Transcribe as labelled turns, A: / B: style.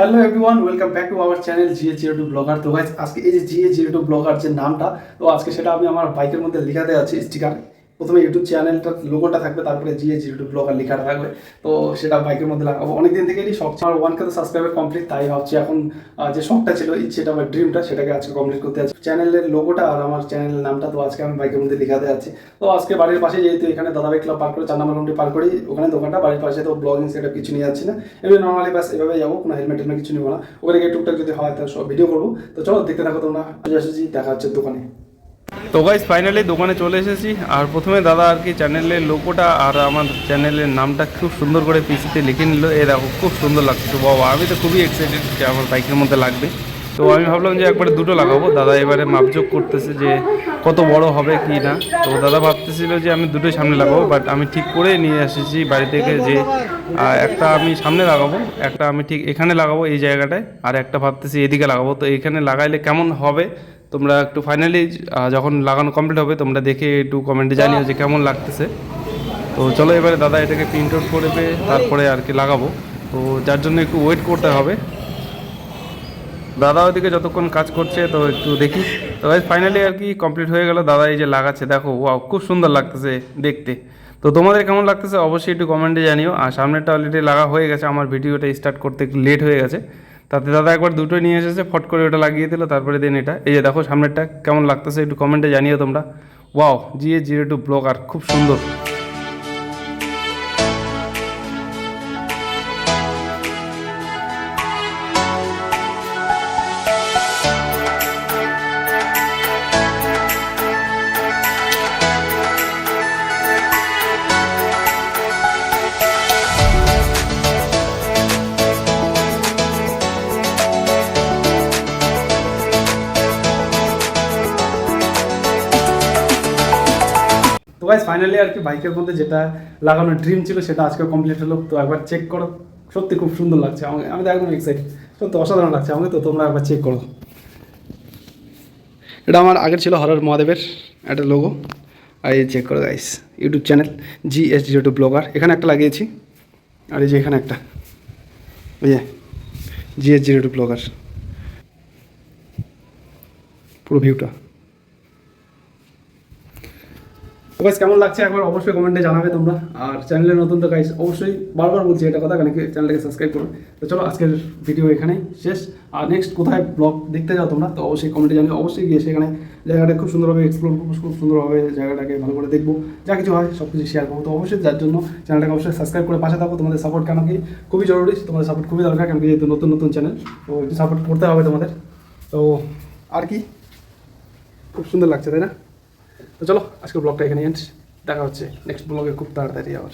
A: Hello everyone, welcome back to our channel GA02 blogger. তো guys আজকে এই যে GA02 ব্লগার যে নামটা, তো আজকে সেটা আমি আমার বাইকের মধ্যে লেখাতে আছি স্টিকার। প্রথমে ইউটিউব চ্যানেলটার লোগোটা থাকবে, তারপরে GA02 ব্লগার লেখাটা থাকবে। তো সেটা বাইকের মধ্যে লাগাবো। অনেকদিন থেকেই শখ ছিল, আমার 1K তো সাবস্ক্রাইবার কমপ্লিট, তাই ভাবছি এখন যে শখটা ছিল, ইচ্ছেটা বা ড্রিমটা, সেটাকে আজকে কমপ্লিট করতে আছি। চ্যানেলের লোগোটা আর আমার চ্যানেলের নামটা তো আজকে আমি বাইকের মধ্যে লেখাতে আছি। তো আজকে বাড়ির পাশে যেহেতু এখানে দাদাভাই ক্লাব পার করে 4 নম্বর রুমটি পার করি, ওখানে দোকানটা বাড়ির পাশে, তো ব্লগিং সেটা কিছু নিয়ে যাচ্ছি না, এমনি নর্মালি ব্যাস এভাবে যাবো, কোনো হেলমেট টেলমেট কিছু নিবো না। ওখানে গিয়ে টুকটাক যদি হয় তাহলে সব ভিডিও করবো। তো চলো দেখতে থাকো তোমরা, আসছি, দেখা হচ্ছে দোকানে।
B: তো গাইস ফাইনালি দোকানে চলে এসেছি। আর প্রথমে দাদা আর কি চ্যানেলের লোগোটা আর আমার চ্যানেলের নামটা খুব সুন্দর করে পিসিতে লিখে নিল। এ দেখো খুব সুন্দর লাগছে। তো বাবা আমি তো খুবই এক্সাইটেড যে আমার বাইকের মধ্যে লাগবে। তো আমি ভাবলাম যে একবারে দুটো লাগাবো। দাদা এবারে মাপজোক করতেছে যে কত বড় হবে কি না। তো দাদা ভাবতেছিল যে আমি দুটোই সামনে লাগাবো, বাট আমি ঠিক করে নিয়ে এসেছি বাড়ি থেকে যে একটা আমি সামনে লাগাবো, একটা আমি ঠিক এখানে লাগাবো এই জায়গাটায়, আর একটা ভাবতেছি এদিকে লাগাবো। তো এখানে লাগাইলে কেমন হবে তোমরা একটু ফাইনালি যখন লাগানো কমপ্লিট হবে তোমরা দেখে একটু কমেন্টে জানিও যে কেমন লাগতেছে। তো চলো এবারে দাদা এটাকে প্রিন্ট আউট করবে, তারপরে আর কি লাগাবো। তো যার জন্য একটু ওয়েট করতে হবে। দাদা ওইদিকে যতক্ষণ কাজ করছে তো একটু দেখি। তো ফাইনালি আর কি কমপ্লিট হয়ে গেল। দাদা এই যে লাগাচ্ছে, দেখো ওয়াও খুব সুন্দর লাগতেছে দেখতে। তো তোমাদের কেমন লাগতেছে অবশ্যই একটু কমেন্টে জানিও। আর সামনেরটা অলরেডি লাগা হয়ে গেছে, আমার ভিডিওটা স্টার্ট করতে একটু লেট হয়ে গেছে। তাতে দাদা একবার দুটোই নিয়ে এসেছে, ফট করে ওটা লাগিয়ে দিল, তারপরে দেন এটা এই যে দেখো সামনেরটা কেমন লাগতেছে একটু কমেন্টে জানিও তোমরা। ওয়াও GA02 ব্লগার খুব সুন্দর।
A: তো গাইস ফাইনালি আর কি বাইকের মধ্যে যেটা লাগানোর ড্রিম ছিল সেটা আজকে কমপ্লিট হলো। তো একবার চেক করো, সত্যি খুব সুন্দর লাগছে আমাকে, আমি তো একদম এক্সাইটেড, সত্যি অসাধারণ লাগছে আমাকে। তো তোমরা একবার চেক করো। এটা আমার আগের ছিল হরর মহাদেবের একটা লোগো। আর এই চেক করো guys, YouTube channel GA02 blogger, এখানে একটা লাগিয়েছি, আর এই যে এখানে একটা, ওই যে GA02 ব্লগার, পুরো ভিউটা। তো গাইস কেমন লাগছে একবার অবশ্যই কমেন্টে জানাবে তোমরা। আর চ্যানেলে নতুন তো গাইস অবশ্যই বারবার বলছি এটা কথা, কারণ কি চ্যানেলটাকে সাবস্ক্রাইব করো। তো চলো আজকের ভিডিও এখানেই শেষ। আর নেক্সট কোথায় ব্লগ দেখতে যাও তোমরা তো অবশ্যই কমেন্টে জানিও। অবশ্যই গিয়ে সেখানে জায়গাটা খুব সুন্দরভাবে এক্সপ্লোর করবো, খুব সুন্দরভাবে জায়গাটাকে ভালো করে দেখবো, যা কিছু হয় সব কিছু শেয়ার করবো। তো অবশ্যই যার জন্য চ্যানেলটাকে অবশ্যই সাবস্ক্রাইব করে পাশে থাকো। তোমাদের সাপোর্ট কেন কি খুবই জরুরি, তোমাদের সাপোর্ট খুবই দরকার, কেন কি যেহেতু নতুন নতুন চ্যানেল, তো একটু সাপোর্ট করতে হবে তোমাদের। তো আর কি খুব সুন্দর লাগছে তাই না? তো চলো আজকের ব্লগটা এখানে এন্ড, দেখা হচ্ছে নেক্সট ব্লগে খুব তাড়াতাড়ি আবার।